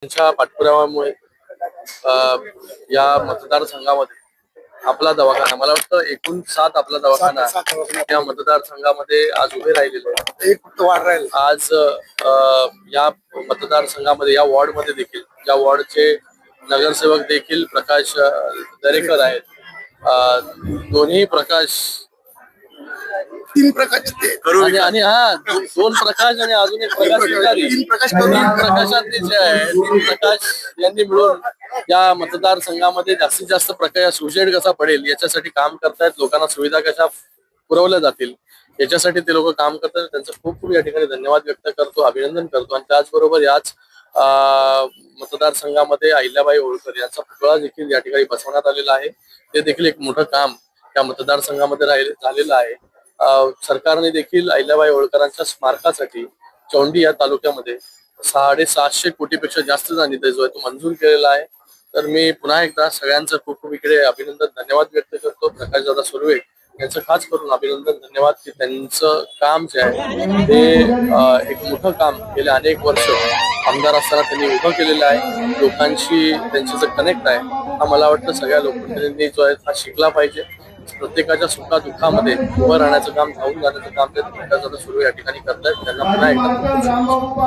त्यांच्या पाठपुराव्यामुळे या मतदारसंघामध्ये आपला दवाखाना, मला वाटतं एकूण 7 आपला दवाखाना या मतदारसंघामध्ये आज उभे राहिलेले आहे. एक फक्त वाढ राहील. आज या मतदारसंघामध्ये या वॉर्डमध्ये देखील या वॉर्डचे नगरसेवक देखील प्रकाश दरेकर आहेत. दोन्ही प्रकाश तीन प्रकारचे आणि दोन प्रकाश आणि अजून एक प्रकाश अधिकारी. तीन प्रकाश तीन प्रकाशातले जे आहे तीन प्रकाश यांनी मिळून या मतदारसंघामध्ये जास्तीत जास्त प्रकाश उजेड कसा पडेल याच्यासाठी काम करतायत. लोकांना सुविधा कशा पुरवल्या जातील याच्यासाठी ते लोक काम करतात. त्यांचं खूप खूप या ठिकाणी धन्यवाद व्यक्त करतो, अभिनंदन करतो. आणि त्याचबरोबर याच मतदारसंघामध्ये अहिल्याबाई होळकर यांचा पुतळा देखील या ठिकाणी बसवण्यात आलेला आहे. ते देखील एक मोठं काम या मतदारसंघामध्ये झालेलं आहे. सरकारने देखील अहिल्याबाई होळकरांच्या स्मारकासाठी चौंडी या तालुक्यामध्ये 750 कोटीपेक्षा जास्तचा निधी जो आहे तो मंजूर केलेला आहे. तर मी पुन्हा एकदा सगळ्यांचं खूप खूप इकडे अभिनंदन धन्यवाद व्यक्त करतो. प्रकाशदादा सुर्वे यांचं खास करून अभिनंदन धन्यवाद की त्यांचं काम जे आहे ते एक मोठं काम गेले अनेक वर्ष आमदार असताना त्यांनी उभं केलेलं आहे. लोकांशी त्यांचं जे कनेक्ट आहे हा मला वाटतं सगळ्या लोकप्रतिनिधींनी जो आहे हा शिकला पाहिजे. प्रत्येकाच्या सुखादुःखामध्ये उभं राहण्याचं काम, धावून जाण्याचं काम ते प्रकाशदादा सुर्वे या ठिकाणी करतायत. त्यांना पुन्हा एकदा